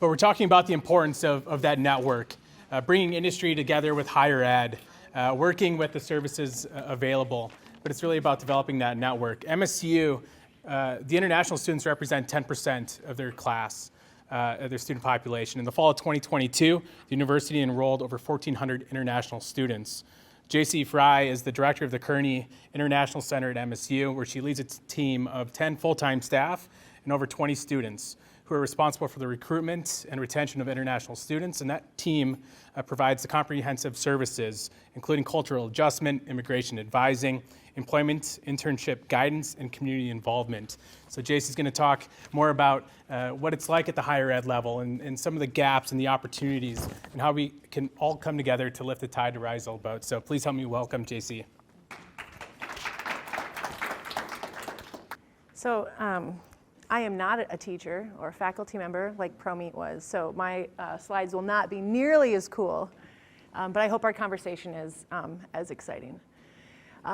But we're talking about the importance of that network, bringing industry together with higher ed, working with the services available. But it's really about developing that network. MSU, the international students represent 10% of their class, of their student population. In the fall of 2022, the university enrolled over 1,400 international students. Jacy Fry is the director of the Kearney International Center at MSU, where she leads a team of 10 full-time staff and over 20 students who are responsible for the recruitment and retention of international students. And that team provides the comprehensive services, including cultural adjustment, immigration advising, employment, internship guidance, and community involvement. So Jacy's going to talk more about what it's like at the higher ed level and some of the gaps and the opportunities and how we can all come together to lift the tide to rise all boats. So please help me welcome Jacy. So I am not a teacher or a faculty member like ProMeet was, so my slides will not be nearly as cool, but I hope our conversation is as exciting.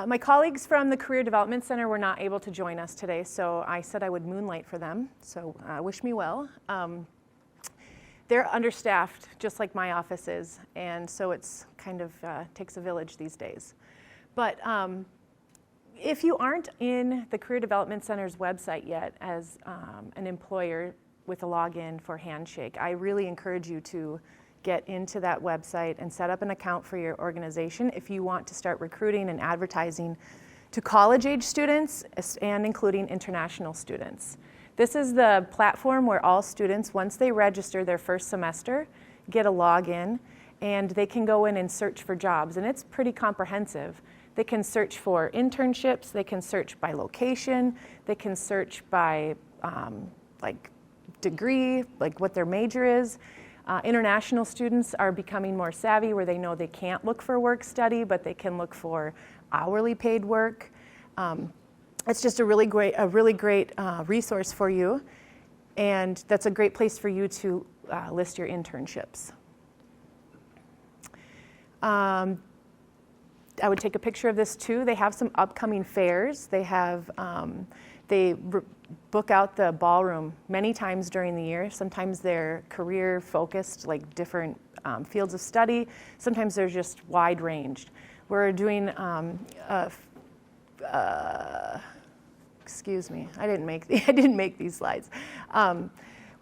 My colleagues from the Career Development Center were not able to join us today, so I said I would moonlight for them, so wish me well. They're understaffed, just like my office is, and so it's kind of takes a village these days. But if you aren't in the Career Development Center's website yet as an employer with a login for Handshake, I really encourage you to get into that website and set up an account for your organization if you want to start recruiting and advertising to college-age students and including international students. This is the platform where all students, once they register their first semester, get a login and they can go in and search for jobs, and it's pretty comprehensive. They can search for internships, they can search by location, they can search by like degree, like what their major is. International students are becoming more savvy where they know they can't look for work study, but they can look for hourly paid work. It's just a really great resource for you, and that's a great place for you to list your internships. I would take a picture of this too. They have some upcoming fairs. They have book out the ballroom many times during the year. Sometimes they're career focused, like different fields of study. Sometimes they're just wide ranged. We're doing, excuse me, I didn't make these slides.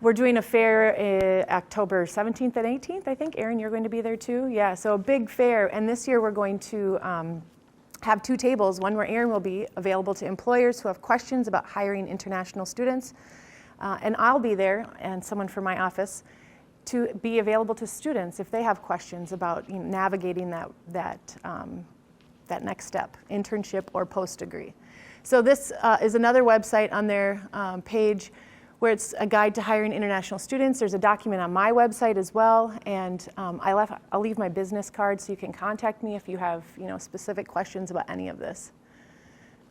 We're doing a fair October 17th and 18th, I think. Erin, you're going to be there too? Yeah, so a big fair. And this year we're going to have two tables, one where Erin will be available to employers who have questions about hiring international students, and I'll be there, and someone from my office, to be available to students if they have questions about navigating that next step, internship or post-degree. So this is another website on their page where it's a guide to hiring international students. There's a document on my website as well, and I'll leave my business card so you can contact me if you have specific questions about any of this.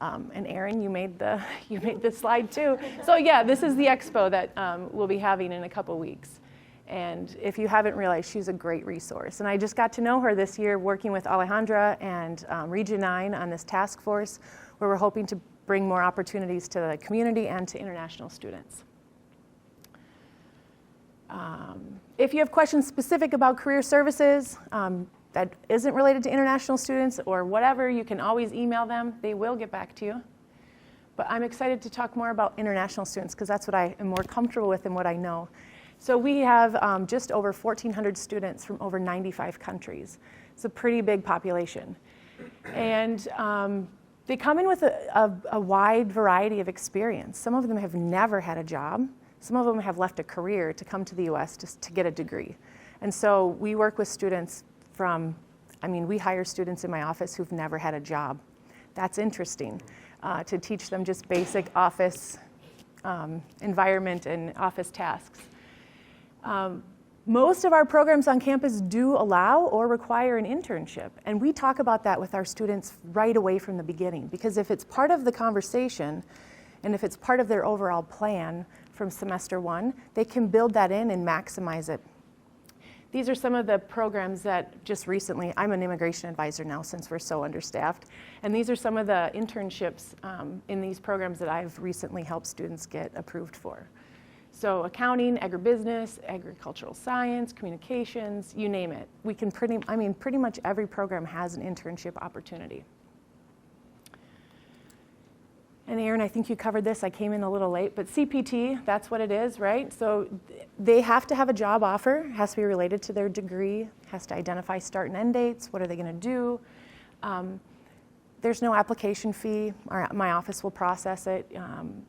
And Erin, you made this slide too. So yeah, this is the expo that we'll be having in a couple weeks. And if you haven't realized, she's a great resource. And I just got to know her this year working with Alejandra and Region 9 on this task force where we're hoping to bring more opportunities to the community and to international students. If you have questions specific about career services that isn't related to international students or whatever, you can always email them. They will get back to you. But I'm excited to talk more about international students because that's what I am more comfortable with and what I know. So we have just over 1,400 students from over 95 countries. It's a pretty big population. And they come in with a wide variety of experience. Some of them have never had a job. Some of them have left a career to come to the U.S. just to get a degree. And so we work with students we hire students in my office who've never had a job. That's interesting, to teach them just basic office environment and office tasks. Most of our programs on campus do allow or require an internship, and we talk about that with our students right away from the beginning, because if it's part of the conversation and if it's part of their overall plan from semester one, they can build that in and maximize it. These are some of the programs that just recently, I'm an immigration advisor now since we're so understaffed, and these are some of the internships in these programs that I've recently helped students get approved for. So accounting, agribusiness, agricultural science, communications, you name it. We can pretty much every program has an internship opportunity. And Aaron, I think you covered this. I came in a little late, but CPT, that's what it is, right? So they have to have a job offer, has to be related to their degree, has to identify start and end dates, what are they going to do. There's no application fee. My office will process it,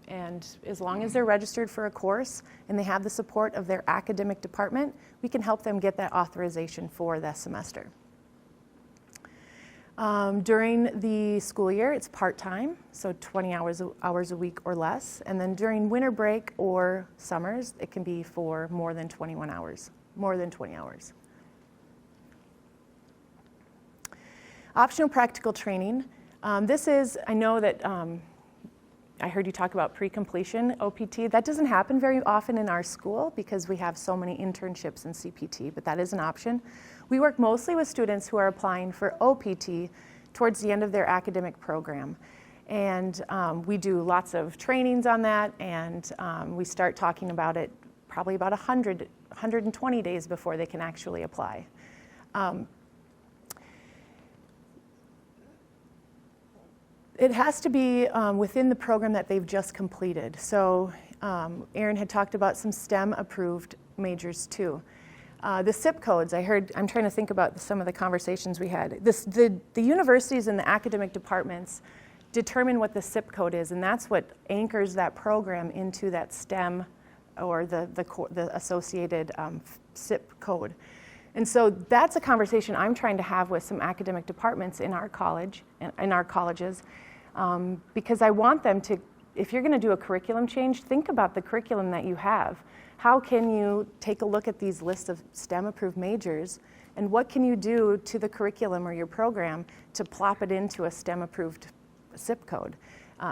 and as long as they're registered for a course and they have the support of their academic department, we can help them get that authorization for the semester. During the school year, it's part-time, so 20 hours a week or less. And then during winter break or summers, it can be for more than 21 hours, more than 20 hours. Optional practical training. This is, I know that I heard you talk about pre-completion OPT. That doesn't happen very often in our school because we have so many internships in CPT, but that is an option. We work mostly with students who are applying for OPT towards the end of their academic program. And we do lots of trainings on that, and we start talking about it probably about 120 days before they can actually apply. It has to be within the program that they've just completed. So Aaron had talked about some STEM-approved majors too. The SIP codes, I'm trying to think about some of the conversations we had. The universities and the academic departments determine what the SIP code is, and that's what anchors that program into that STEM or the associated SIP code. And so that's a conversation I'm trying to have with some academic departments in our college, in our colleges, because I want them to, if you're going to do a curriculum change, think about the curriculum that you have. How can you take a look at these lists of STEM-approved majors, and what can you do to the curriculum or your program to plop it into a STEM-approved SIP code?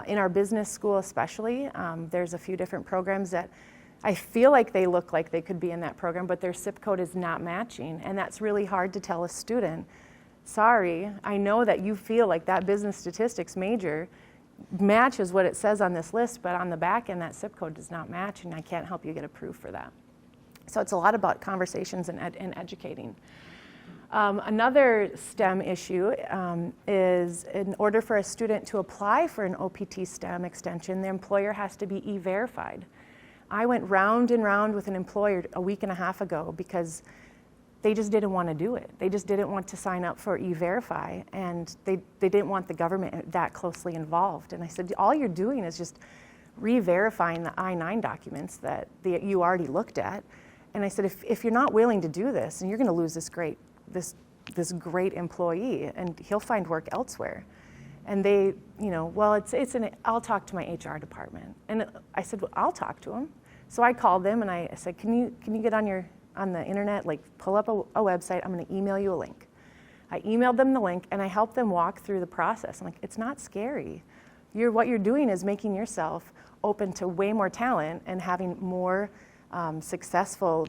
In our business school especially, there's a few different programs that I feel like they look like they could be in that program, but their SIP code is not matching, and that's really hard to tell a student. Sorry, I know that you feel like that business statistics major matches what it says on this list, but on the back end that SIP code does not match, and I can't help you get approved for that. So it's a lot about conversations and educating. Another STEM issue is in order for a student to apply for an OPT STEM extension, the employer has to be e-verified. I went round and round with an employer a week and a half ago because they just didn't want to do it. They just didn't want to sign up for e-verify, and they didn't want the government that closely involved. And I said, all you're doing is just re-verifying the I-9 documents that you already looked at. And I said, if you're not willing to do this, and you're going to lose this great employee, and he'll find work elsewhere. And they, well, I'll talk to my HR department. And I said, well, I'll talk to him. So I called them and I said, can you get on the internet, like pull up a website, I'm going to email you a link. I emailed them the link and I helped them walk through the process. I'm like, it's not scary. What you're doing is making yourself open to way more talent and having more successful,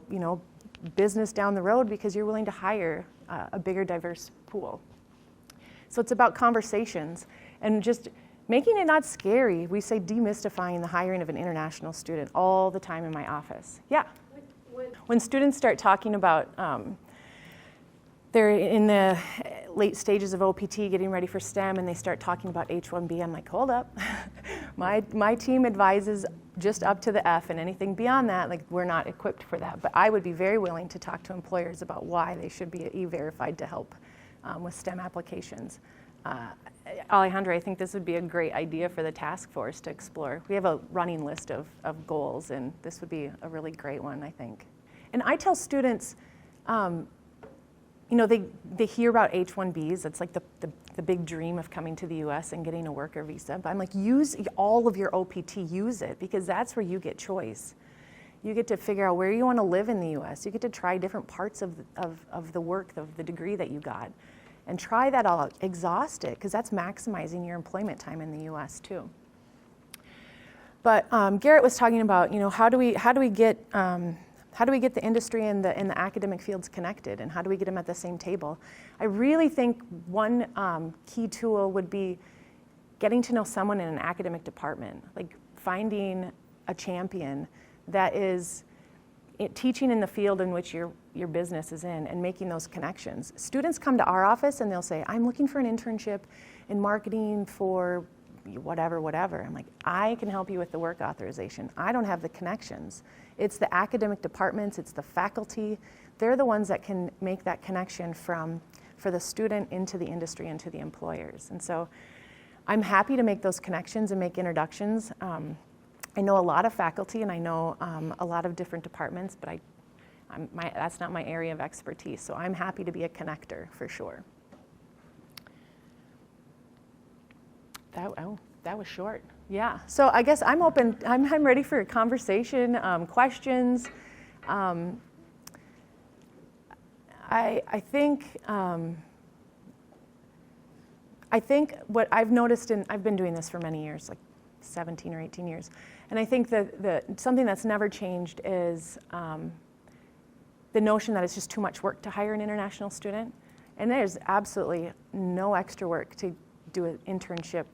business down the road because you're willing to hire a bigger, diverse pool. So it's about conversations and just making it not scary. We say demystifying the hiring of an international student all the time in my office. Yeah. When students start talking about they're in the late stages of OPT getting ready for STEM and they start talking about H-1B, I'm like, hold up. my team advises just up to the F, and anything beyond that, like, we're not equipped for that. But I would be very willing to talk to employers about why they should be e-verified to help with STEM applications. Alejandra, I think this would be a great idea for the task force to explore. We have a running list of goals, and this would be a really great one, I think. And I tell students, they hear about H-1Bs. It's like the big dream of coming to the U.S. and getting a worker visa. But I'm like, use all of your OPT, use it, because that's where you get choice. You get to figure out where you want to live in the U.S. You get to try different parts of the work, of the degree that you got. And try that all out, exhaust it, because that's maximizing your employment time in the U.S. too. But Garrett was talking about, how do we get the industry and the academic fields connected, and how do we get them at the same table? I really think one key tool would be getting to know someone in an academic department, like finding a champion that is teaching in the field in which your business is in and making those connections. Students come to our office and they'll say, I'm looking for an internship in marketing for whatever. I'm like, I can help you with the work authorization. I don't have the connections. It's the academic departments, it's the faculty. They're the ones that can make that connection for the student into the industry, into the employers. And so I'm happy to make those connections and make introductions. I know a lot of faculty and I know a lot of different departments, but that's not my area of expertise. So I'm happy to be a connector for sure. That was short. Yeah. So I guess I'm open. I'm ready for a conversation, questions. I think what I've noticed, and I've been doing this for many years, like 17 or 18 years, and I think that something that's never changed is the notion that it's just too much work to hire an international student. And there's absolutely no extra work to do an internship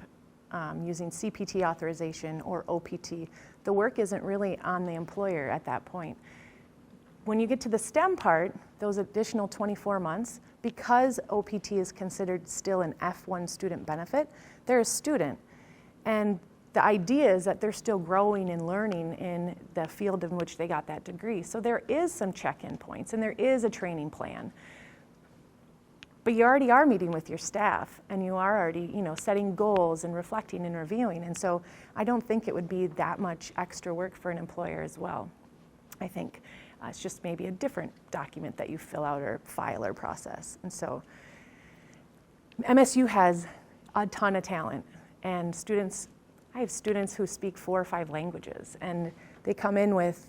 using CPT authorization or OPT. The work isn't really on the employer at that point. When you get to the STEM part, those additional 24 months, because OPT is considered still an F1 student benefit, they're a student. And the idea is that they're still growing and learning in the field in which they got that degree. So there is some check-in points and there is a training plan. But you already are meeting with your staff and you are already, setting goals and reflecting and reviewing. And so I don't think it would be that much extra work for an employer as well. I think it's just maybe a different document that you fill out or file or process. And so MSU has a ton of talent and I have students who speak 4 or 5 languages and they come in with,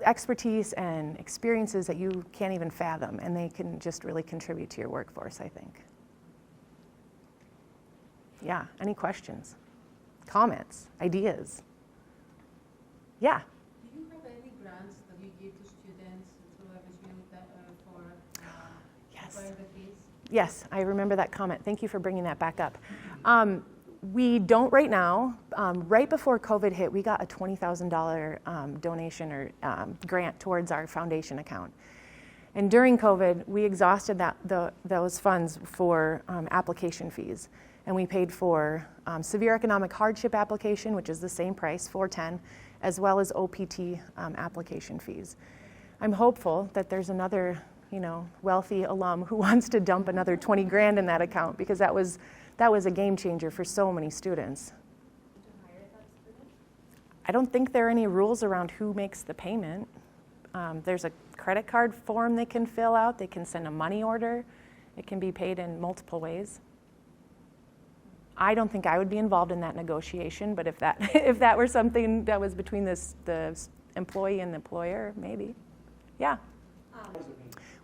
expertise and experiences that you can't even fathom, and they can just really contribute to your workforce, I think. Yeah, any questions, comments, ideas? Yeah? Do you have any grants that you give to students through MSU for acquiring the fees? Yes, I remember that comment. Thank you for bringing that back up. We don't right now. Right before COVID hit, we got a $20,000 donation or grant towards our foundation account. And during COVID, we exhausted those funds for application fees. And we paid for severe economic hardship application, which is the same price, $410, as well as OPT application fees. I'm hopeful that there's another wealthy alum who wants to dump another 20 grand in that account, because that was a game changer for so many students. I don't think there are any rules around who makes the payment. There's a credit card form they can fill out. They can send a money order. It can be paid in multiple ways. I don't think I would be involved in that negotiation, but if that were something that was between the employee and the employer, maybe. Yeah.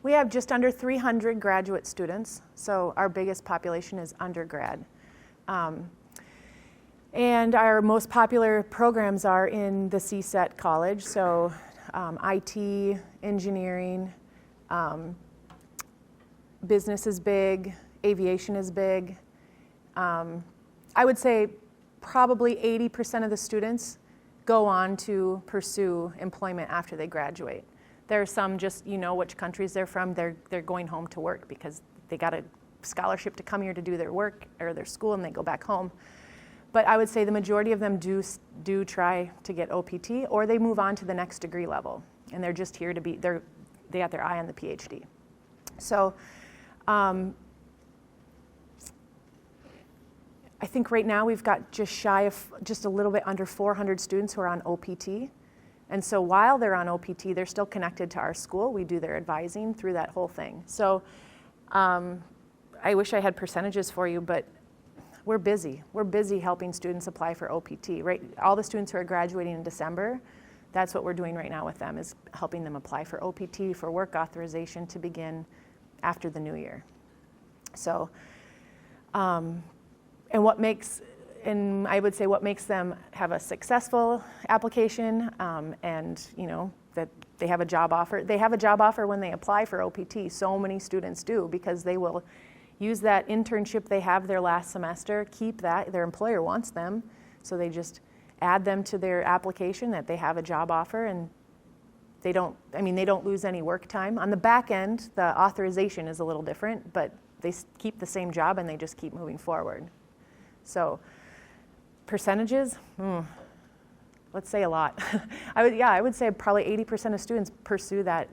We have just under 300 graduate students, so our biggest population is undergrad. And our most popular programs are in the CSET college, so IT, engineering, business is big, aviation is big. I would say probably 80% of the students go on to pursue employment after they graduate. There are some just, which countries they're from, they're going home to work because they got a scholarship to come here to do their work or their school and they go back home. But I would say the majority of them do try to get OPT, or they move on to the next degree level and they're just here to they got their eye on the PhD. So I think right now we've got just a little bit under 400 students who are on OPT. And so while they're on OPT, they're still connected to our school. We do their advising through that whole thing. So I wish I had percentages for you, but we're busy. We're busy helping students apply for OPT. Right? All the students who are graduating in December, that's what we're doing right now with them, is helping them apply for OPT, for work authorization to begin after the new year. So, and I would say what makes them have a successful application and that they have a job offer. They have a job offer when they apply for OPT. So many students do, because they will use that internship they have their last semester, keep that. Their employer wants them, so they just, add them to their application that they have a job offer, and they don't lose any work time. On the back end, the authorization is a little different, but they keep the same job and they just keep moving forward. So percentages, let's say a lot. I would say probably 80% of students pursue that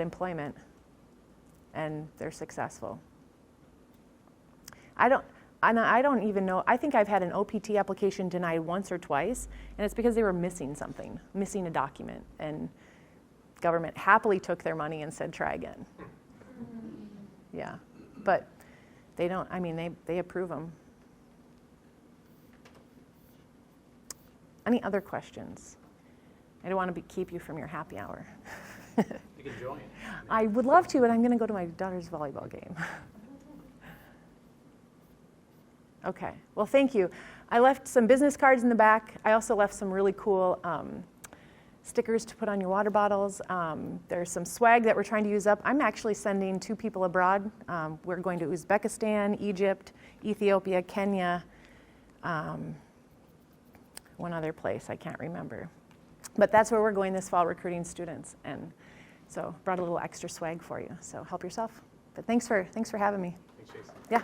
employment, and they're successful. I don't even know. I think I've had an OPT application denied once or twice, and it's because they were missing something, missing a document, and government happily took their money and said, try again. Yeah, but they don't, they approve them. Any other questions? I don't want to keep you from your happy hour. You can join. I would love to, but I'm going to go to my daughter's volleyball game. Okay, well, thank you. I left some business cards in the back. I also left some really cool stickers to put on your water bottles. There's some swag that we're trying to use up. I'm actually sending 2 people abroad. We're going to Uzbekistan, Egypt, Ethiopia, Kenya, one other place, I can't remember. But that's where we're going this fall, recruiting students. And so brought a little extra swag for you. So help yourself. But thanks for having me. Thanks, Jason. Yeah.